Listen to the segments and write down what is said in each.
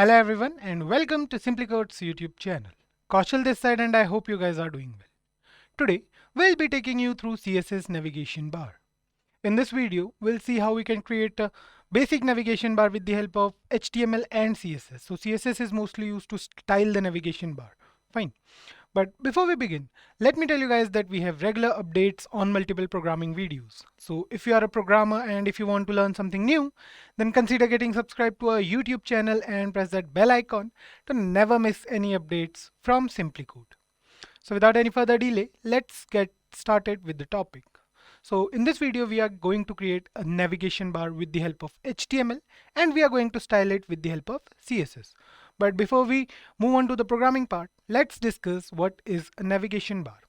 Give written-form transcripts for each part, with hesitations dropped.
Hello everyone and welcome to SimpliCode's YouTube channel. Kaushal this side and I hope you guys are doing well. Today we'll be taking you through CSS navigation bar. In this video we'll see how we can create a basic navigation bar with the help of HTML and CSS. So CSS is mostly used to style the navigation bar. Fine. But before we begin, let me tell you guys that we have regular updates on multiple programming videos. So if you are a programmer and if you want to learn something new, then consider getting subscribed to our YouTube channel and press that bell icon to never miss any updates from SimpliCode. So without any further delay, let's get started with the topic. So in this video, we are going to create a navigation bar with the help of HTML and we are going to style it with the help of CSS. But before we move on to the programming part, let's discuss what is a navigation bar.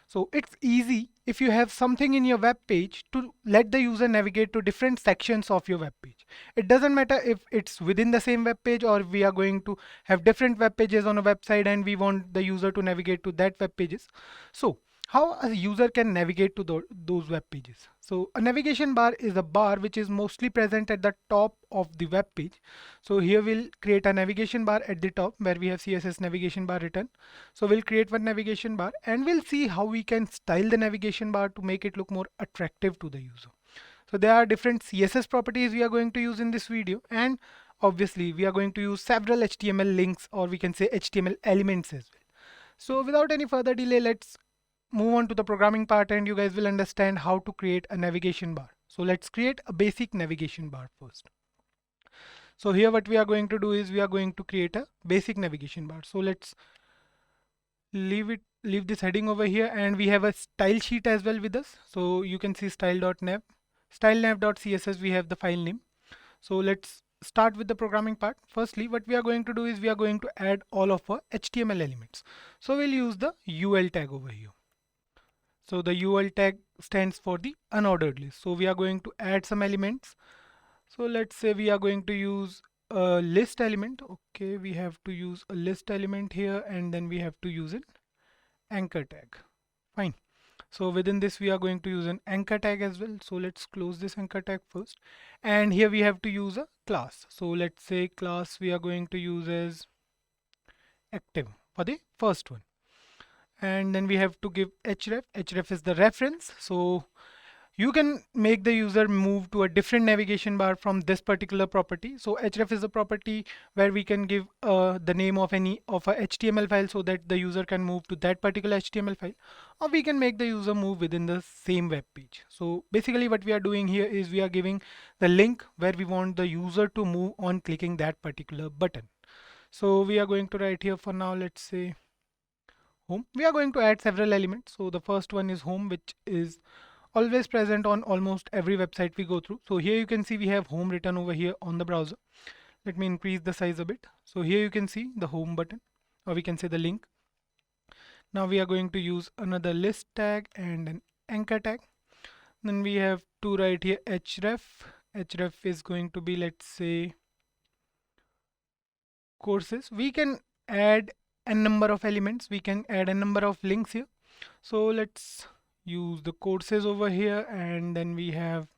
So it's easy if you have something in your web page to let the user navigate to different sections of your web page. It doesn't matter if it's within the same web page or we are going to have different web pages on a website and we want the user to navigate to that web pages. So how a user can navigate to those web pages. So a navigation bar is a bar which is mostly present at the top of the web page. So here we'll create a navigation bar at the top where we have CSS navigation bar written. So we'll create one navigation bar and we'll see how we can style the navigation bar to make it look more attractive to the user. So there are different CSS properties we are going to use in this video, and obviously we are going to use several HTML links, or we can say HTML elements as well. So without any further delay, let's move on to the programming part and you guys will understand how to create a navigation bar. So let's create a basic navigation bar first. So here what we are going to do is we are going to create a basic navigation bar. So let's leave this heading over here, and we have a style sheet as well with us. So you can see stylenav.css, we have the file name. So let's start with the programming part. Firstly, what we are going to do is we are going to add all of our HTML elements. So we'll use the UL tag over here. So the UL tag stands for the unordered list. So we are going to add some elements. So let's say we are going to use a list element. Okay, we have to use a list element here, and then we have to use an anchor tag. Fine. So within this we are going to use an anchor tag as well. So let's close this anchor tag first. And here we have to use a class. So let's say class we are going to use as active for the first one. And then we have to give href. Href is the reference. So you can make the user move to a different navigation bar from this particular property. So href is a property where we can give the name of any of a HTML file so that the user can move to that particular HTML file, or we can make the user move within the same web page. So basically what we are doing here is we are giving the link where we want the user to move on clicking that particular button. So we are going to write here for now, let's say home. We are going to add several elements. So the first one is home, which is always present on almost every website we go through. So here you can see we have home written over here on the browser. Let me increase the size a bit. So here you can see the home button, or we can say the link. Now we are going to use another list tag and an anchor tag. Then we have to write here href. Href is going to be, let's say, courses. We can add a number of elements. We can add a number of links here. So let's use the courses over here, and then we have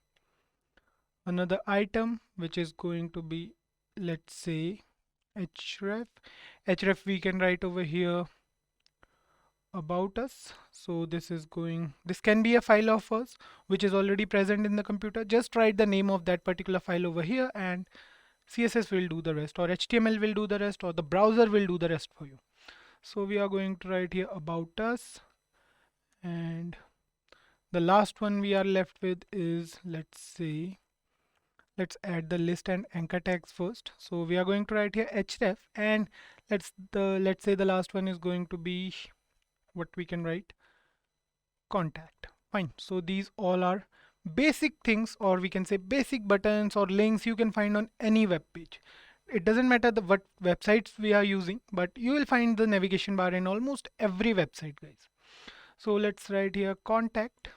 another item which is going to be, let's say, href. Href we can write over here about us. So this can be a file of us which is already present in the computer. Just write the name of that particular file over here and CSS will do the rest, or HTML will do the rest, or the browser will do the rest for you. So we are going to write here about us, and the last one we are left with is, let's add the list and anchor tags first. So we are going to write here href, and let's say the last one is going to be, what we can write, contact. Fine. So these all are basic things, or we can say basic buttons or links you can find on any web page. It doesn't matter what websites we are using, but you will find the navigation bar in almost every website, guys. So let's write here contact.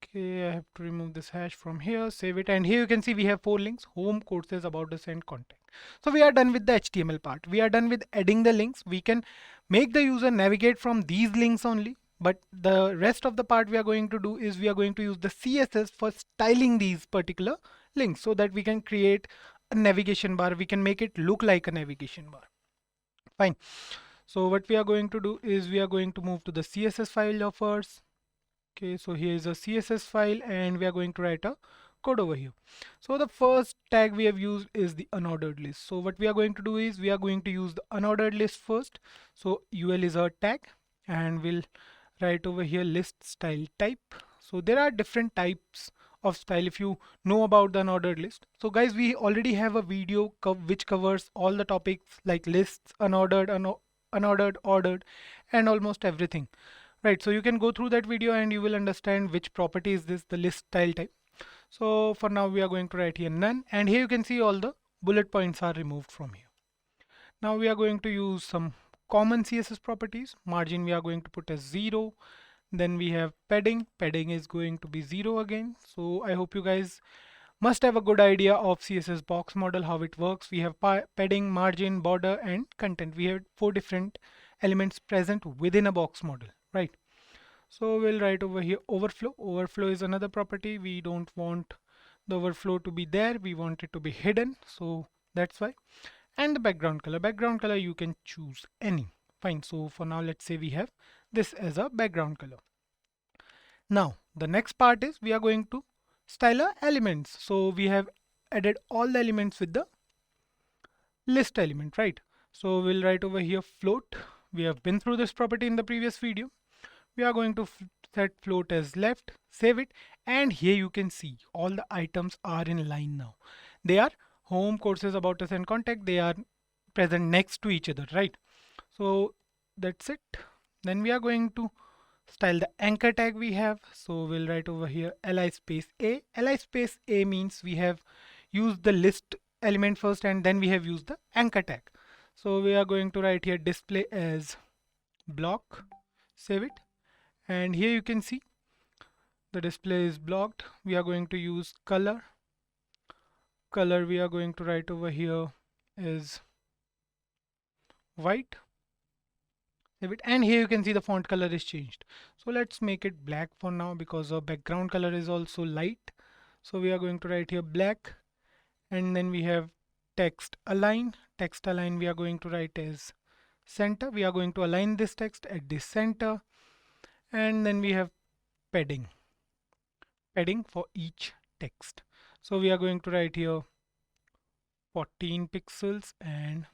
Okay, I have to remove this hash from here, save it, and here you can see we have 4 links: home, courses, about us, and contact. So we are done with the HTML part. We are done with adding the links. We can make the user navigate from these links only. But the rest of the part we are going to do is we are going to use the CSS for styling these particular links so that we can create a navigation bar. We can make it look like a navigation bar. Fine. So what we are going to do is we are going to move to the CSS file of ours. Okay, so here is a CSS file and we are going to write a code over here. So the first tag we have used is the unordered list. So what we are going to do is we are going to use the unordered list first. So UL is our tag and we'll write over here list style type. So there are different types of style if you know about the unordered list. So guys, we already have a video which covers all the topics like lists, unordered, unordered, ordered, and almost everything. Right, so you can go through that video and you will understand which property is this, the list style type. So for now we are going to write here none, and here you can see all the bullet points are removed from here. Now we are going to use some common CSS properties. Margin we are going to put as 0. Then we have padding. Padding is going to be 0 again. So I hope you guys must have a good idea of CSS box model, how it works. We have padding, margin, border, and content. We have 4 different elements present within a box model, right? So we'll write over here overflow. Overflow is another property. We don't want the overflow to be there. We want it to be hidden. So that's why. And the background color. Background color you can choose any. Fine. So for now, let's say we have this as a background color. Now the next part is we are going to style our elements. So we have added all the elements with the list element, right? So we'll write over here float. We have been through this property in the previous video. We are going to set float as left, save it, and here you can see all the items are in line now. They are home, courses, about us, and contact. They are present next to each other, right? So that's it. Then we are going to style the anchor tag we have. So we'll write over here li space a. Li space a means we have used the list element first and then we have used the anchor tag. So we are going to write here display as block, save it. And here you can see the display is blocked. We are going to use color. Color we are going to write over here is white. Save it. And here you can see the font color is changed. So let's make it black for now because our background color is also light. So we are going to write here black. And then we have text align. Text align we are going to write as center. We are going to align this text at the center. And then we have padding for each text. So we are going to write here 14 pixels and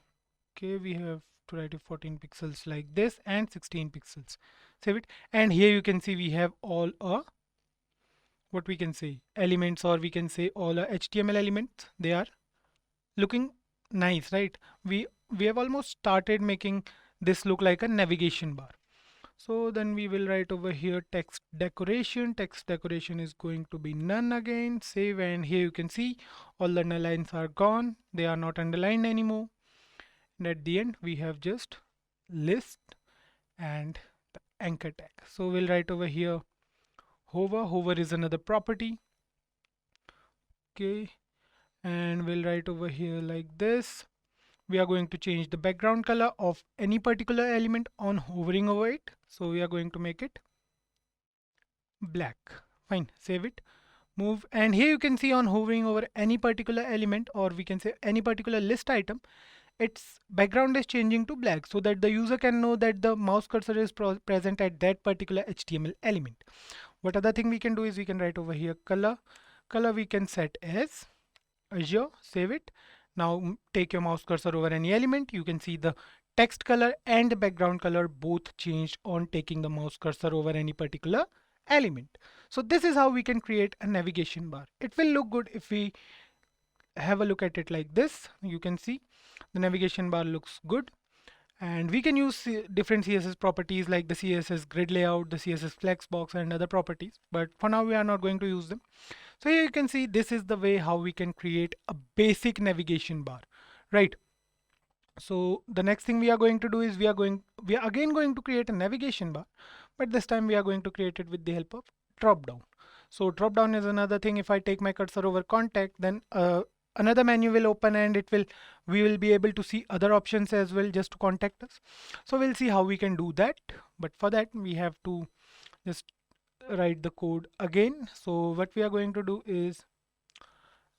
okay, we have to write 14 pixels like this and 16 pixels. Save it. And here you can see we have all what we can say elements, or we can say all our HTML elements. They are looking nice, right? We have almost started making this look like a navigation bar. So then we will write over here text decoration. Text decoration is going to be none again. Save, and here you can see all the underlines are gone. They are not underlined anymore. And at the end we have just list and the anchor tag. So we'll write over here hover. Hover is another property. Okay, and we'll write over here like this. We are going to change the background color of any particular element on hovering over it. So we are going to make it black. Fine, save it, move, and here you can see on hovering over any particular element, or we can say any particular list item, its background is changing to black so that the user can know that the mouse cursor is present at that particular HTML element. What other thing we can do is we can write over here color. Color we can set as azure, save it. Now take your mouse cursor over any element. You can see the text color and the background color both changed on taking the mouse cursor over any particular element. So this is how we can create a navigation bar. It will look good if we have a look at it like this. You can see the navigation bar looks good, and we can use different CSS properties like the CSS grid layout, the CSS Flexbox, and other properties, but for now we are not going to use them. So here you can see this is the way how we can create a basic navigation bar, right? So the next thing we are going to do is we are again going to create a navigation bar, but this time we are going to create it with the help of Dropdown. So Dropdown is another thing. If I take my cursor over contact, then another menu will open and we will be able to see other options as well just to contact us. So we'll see how we can do that, but for that we have to just write the code again. So what we are going to do is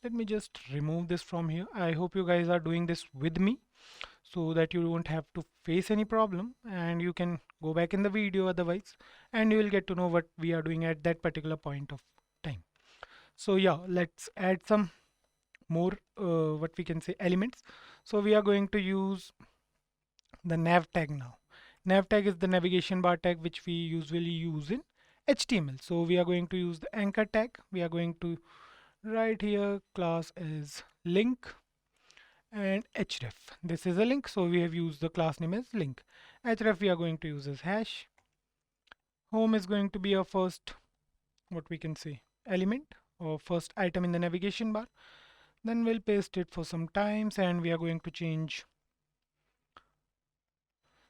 Let me just remove this from here. I hope you guys are doing this with me so that you won't have to face any problem, and you can go back in the video otherwise, and you will get to know what we are doing at that particular point of time. So yeah, let's add some more what we can say elements. So we are going to use the nav tag now. Nav tag is the navigation bar tag which we usually use in HTML. So we are going to use the anchor tag. We are going to write here class is link and href. This is a link, so we have used the class name as link. Href we are going to use as hash. Home is going to be our first, what we can say, element or first item in the navigation bar. Then we'll paste it for some times, and we are going to change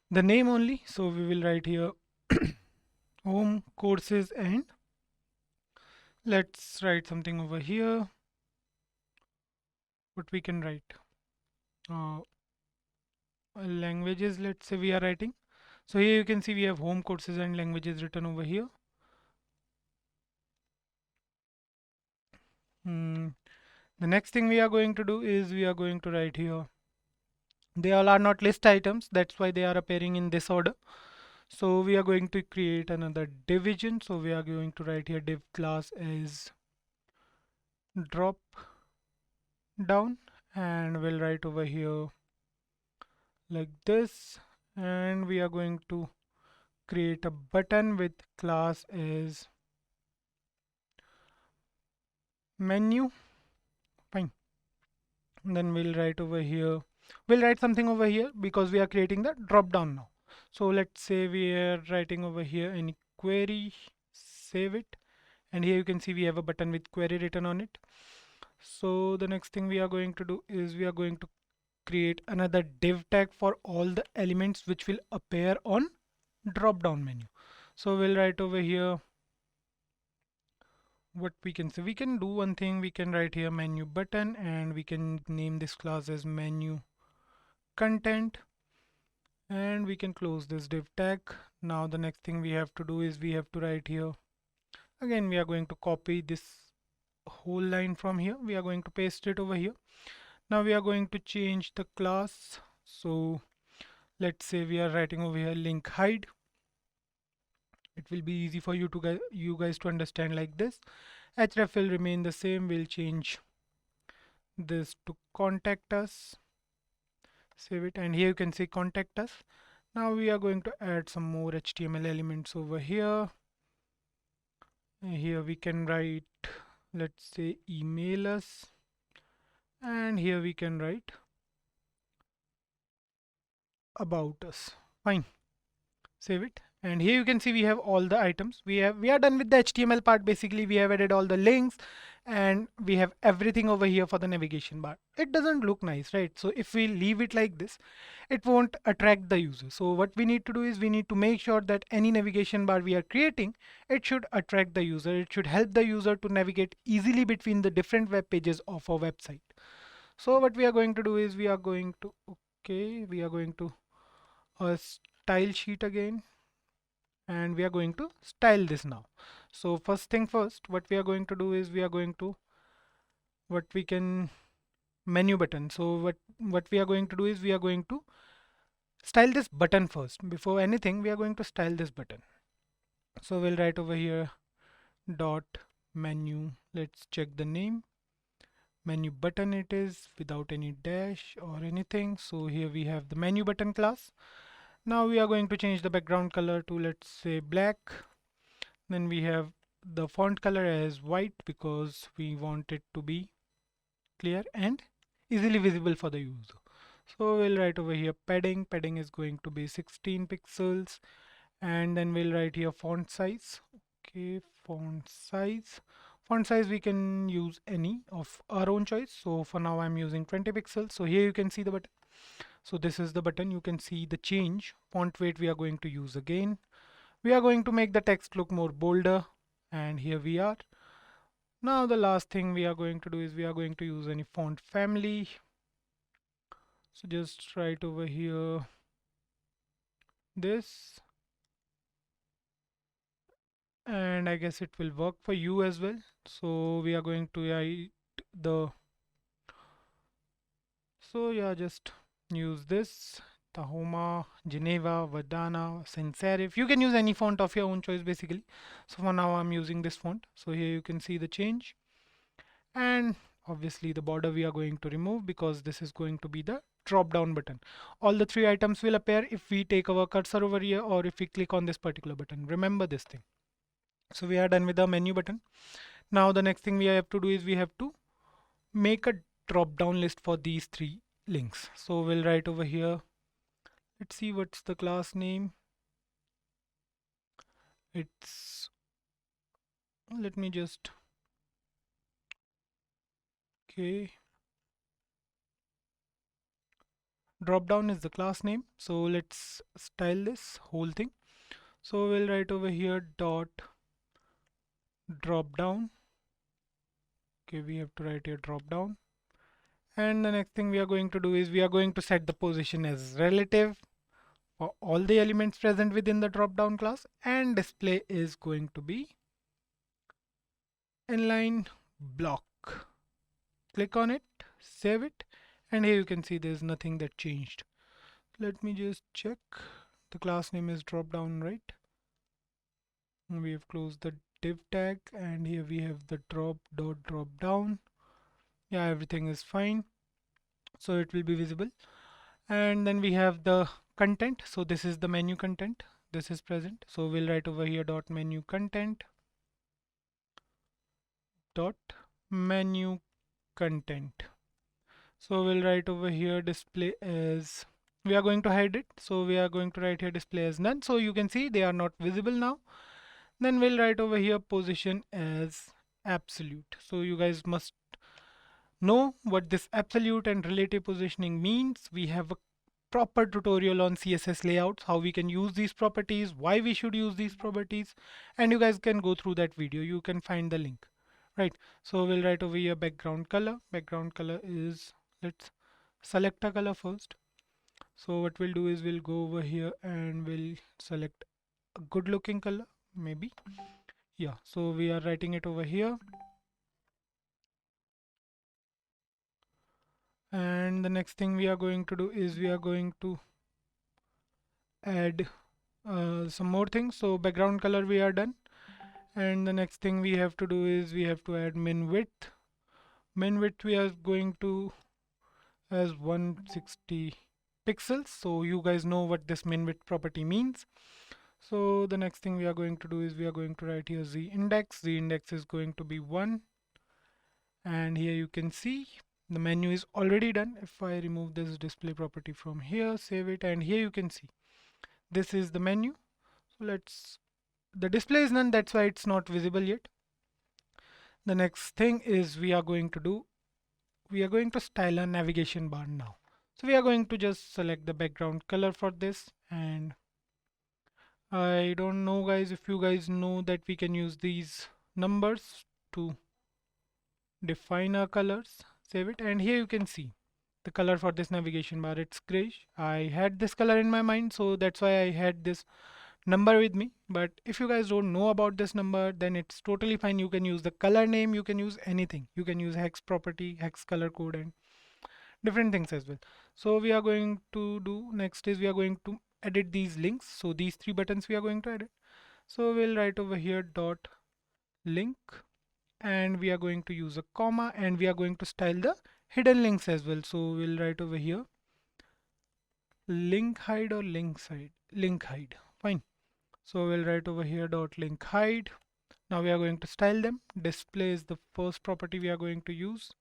the name only. So we will write here home courses, and let's write something over here. What we can write? Languages, let's say we are writing. So here you can see we have home courses and languages written over here. The next thing we are going to do is we are going to write here. They all are not list items, that's why they are appearing in this order. So we are going to create another division. So we are going to write here div class as drop down, and we'll write over here like this, and we are going to create a button with class as menu. Fine. And then we'll write over here, we'll write something over here because we are creating the drop down now. So let's say we are writing over here any query, save it, and here you can see we have a button with query written on it. So the next thing we are going to do is we are going to create another div tag for all the elements which will appear on drop down menu. So we'll write over here what we can say. We can do one thing, we can write here menu button, and we can name this class as menu content, and we can close this div tag. Now the next thing we have to do is we have to write here, again we are going to copy this whole line from here, we are going to paste it over here. Now we are going to change the class. So let's say we are writing over here link hide. It will be easy for you guys to understand like this. Href will remain the same. We'll change this to contact us. Save it, and here you can see contact us. Now we are going to add some more HTML elements over here. Here we can write, let's say email us, and here we can write about us. Fine. Save it, and here you can see we have all the items. We are done with the HTML part. Basically we have added all the links, and we have everything over here for the navigation bar. It doesn't look nice, right? So if we leave it like this, it won't attract the user. So what we need to do is we need to make sure that any navigation bar we are creating, it should attract the user. It should help the user to navigate easily between the different web pages of our website. So what we are going to do is we are going to a style sheet again, and we are going to style this now. So first thing first, what we are going to do is we are going to menu button. So what we are going to do is we are going to style this button first. Before anything, we are going to style this button. So we'll write over here dot menu. Let's check the name. Menu button it is, without any dash or anything. So here we have the menu button class. Now we are going to change the background color to, let's say, black. Then we have the font color as white because we want it to be clear and easily visible for the user. So we'll write over here padding. Padding is going to be 16 pixels, and then we'll write here font size. Okay, font size. Font size we can use any of our own choice. So for now I'm using 20 pixels. So here you can see the button. So this is the button. You can see the change. Font weight we are going to use again. We are going to make the text look more bolder, and here we are. Now the last thing we are going to do is we are going to use any font family. So just write over here this, and I guess it will work for you as well. So we are going to write the So yeah, just use this Tahoma, Geneva, Verdana, sans serif. You can use any font of your own choice basically. So for now I'm using this font. So here you can see the change. And obviously the border we are going to remove because this is going to be the drop down button. All the three items will appear if we take our cursor over here or if we click on this particular button. Remember this thing. So we are done with the menu button. Now the next thing we have to do is we have to make a drop down list for these three links. So we'll write over here. Let's see what's the class name. It's, let me just, okay. Dropdown is the class name. So let's style this whole thing. So we'll write over here dot drop down. Okay, we have to write here drop down. And the next thing we are going to do is we are going to set the position as relative for all the elements present within the drop down class, and display is going to be inline block. Click on it, save it, and here you can see there's nothing that changed. Let me just check. The class name is dropdown, right? We have closed the div tag, and here we have the drop down. Yeah, everything is fine. So it will be visible. And then we have the content. So this is the menu content. This is present. So we'll write over here dot menu content dot menu content. So we'll write over here display as, we are going to hide it. So we are going to write here display as none. So you can see they are not visible now. Then we'll write over here position as absolute. So you guys must know what this absolute and relative positioning means. We have a proper tutorial on CSS layouts, how we can use these properties, why we should use these properties, and you guys can go through that video. You can find the link, right? So we'll write over here background color. Background color is, let's select a color first. So what we'll do is we'll go over here and we'll select a good looking color, maybe. Yeah, so we are writing it over here. And the next thing we are going to do is we are going to add some more things. So background color we are done. And the next thing we have to do is we have to add min width. Min width we are going to as 160 pixels. So you guys know what this min width property means. So the next thing we are going to do is we are going to write here z index. Z index is going to be 1. And here you can see the menu is already done. If I remove this display property from here, save it, and here you can see this is the menu. So let's, the display is none, that's why it's not visible yet. The next thing is we are going to do, we are going to style a navigation bar now. So we are going to just select the background color for this, and I don't know guys if you guys know that we can use these numbers to define our colors. Save it, and here you can see the color for this navigation bar. It's grayish. I had this color in my mind, so that's why I had this number with me. But if you guys don't know about this number, then it's totally fine. You can use the color name, you can use anything. You can use hex property, hex color code, and different things as well. So we are going to do next is we are going to edit these links. So these three buttons we are going to edit. So we'll write over here dot link, and we are going to use a comma, and we are going to style the hidden links as well. So we'll write over here link hide or link hide. Fine. So we'll write over here dot link hide. Now we are going to style them. Display is the first property we are going to use.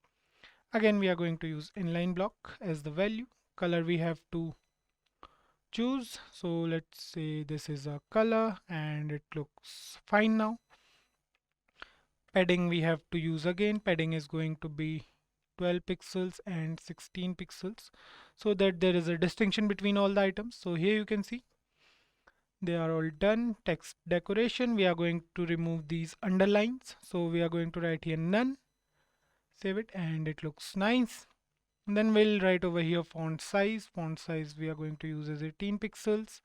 Again, we are going to use inline block as the value. Color we have to choose. So let's say this is a color and it looks fine now. Padding we have to use again. Padding is going to be 12 pixels and 16 pixels so that there is a distinction between all the items. So here you can see they are all done. Text decoration, we are going to remove these underlines. So we are going to write here none. Save it, and it looks nice. And then we'll write over here font size. Font size we are going to use as 18 pixels.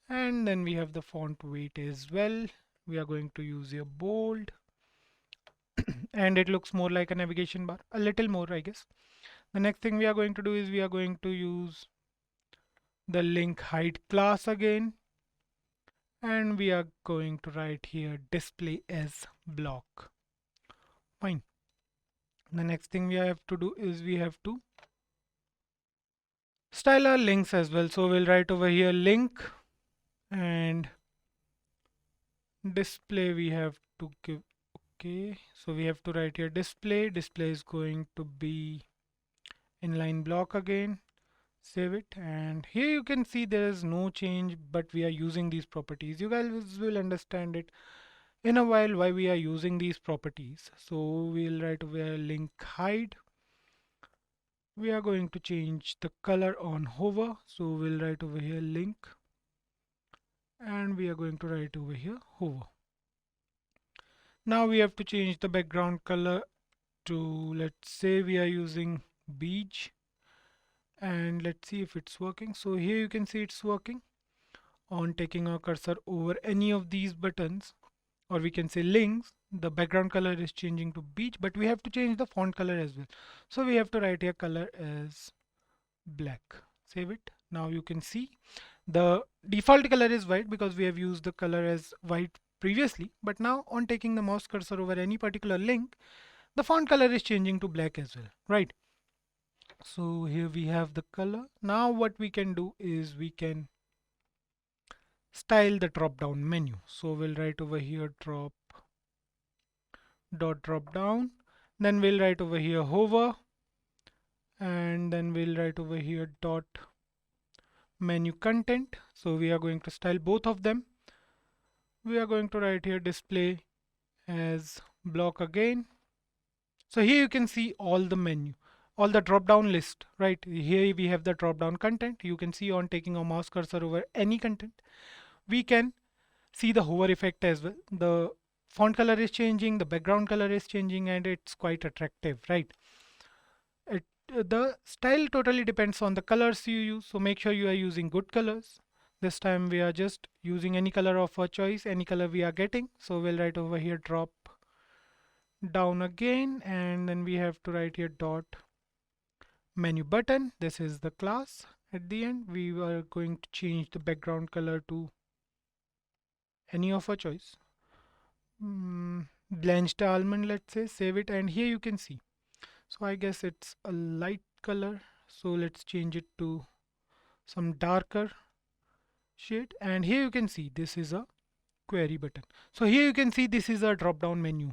And then we have the font weight as well. We are going to use here bold. And it looks more like a navigation bar, a little more I guess. The next thing we are going to do is we are going to use the link height class again, and we are going to write here display as block. Fine. The next thing we have to do is we have to style our links as well. So we'll write over here link, and display we have to give. Okay, so we have to write here display. Display is going to be inline block again. Save it, and here you can see there is no change, but we are using these properties. You guys will understand it in a while why we are using these properties. So we'll write over here link hide. We are going to change the color on hover, so we'll write over here link, and we are going to write over here hover. Now we have to change the background color to, let's say we are using beige, and let's see if it's working. So here you can see it's working. On taking our cursor over any of these buttons, or we can say links, the background color is changing to beige, but we have to change the font color as well. So we have to write here color as black. Save it. Now you can see the default color is white because we have used the color as white previously, but now on taking the mouse cursor over any particular link, the font color is changing to black as well, right? So here we have the color. Now what we can do is we can style the drop down menu. So we'll write over here drop down, then we'll write over here hover, and then we'll write over here dot menu content. So we are going to style both of them. We are going to write here display as block again. So here you can see all the menu, all the drop down list, right? Here we have the drop down content. You can see on taking our mouse cursor over any content, we can see the hover effect as well. The font color is changing, the background color is changing, and it's quite attractive, right? The style totally depends on the colors you use, so make sure you are using good colors. This time we are just using any color of our choice, any color we are getting. So we'll write over here drop down again, and then we have to write here dot menu button. This is the class. At the end we are going to change the background color to any of our choice. Blanched almond, let's say. Save it, and here you can see, so I guess it's a light color, so let's change it to some darker shade, and here you can see this is a query button. So here you can see this is a drop down menu.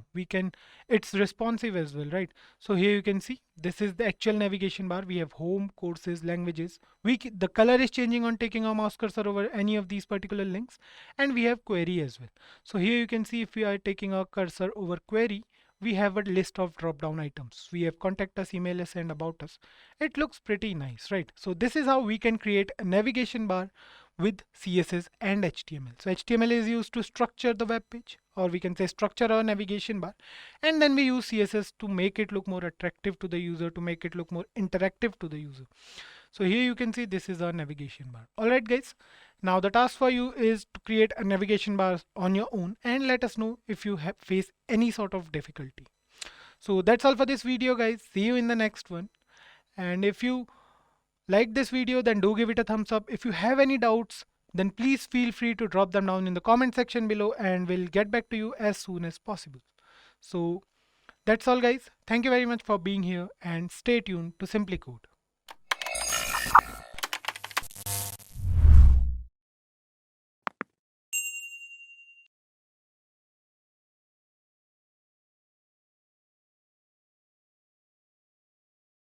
It's responsive as well, right? So here you can see this is the actual navigation bar. We have home, courses, languages. The color is changing on taking our mouse cursor over any of these particular links, and we have query as well. So here you can see if we are taking our cursor over query, we have a list of drop down items. We have contact us, email us, and about us. It looks pretty nice, right? So this is how we can create a navigation bar with CSS and HTML. So HTML is used to structure the web page, or we can say structure our navigation bar, and then we use CSS to make it look more attractive to the user, to make it look more interactive to the user. So here you can see this is our navigation bar. Alright guys, now the task for you is to create a navigation bar on your own, and let us know if you face any sort of difficulty. So that's all for this video guys. See you in the next one. And if you like this video, then do give it a thumbs up. If you have any doubts, then please feel free to drop them down in the comment section below, and we'll get back to you as soon as possible. So that's all guys. Thank you very much for being here, and stay tuned to SimpliCode.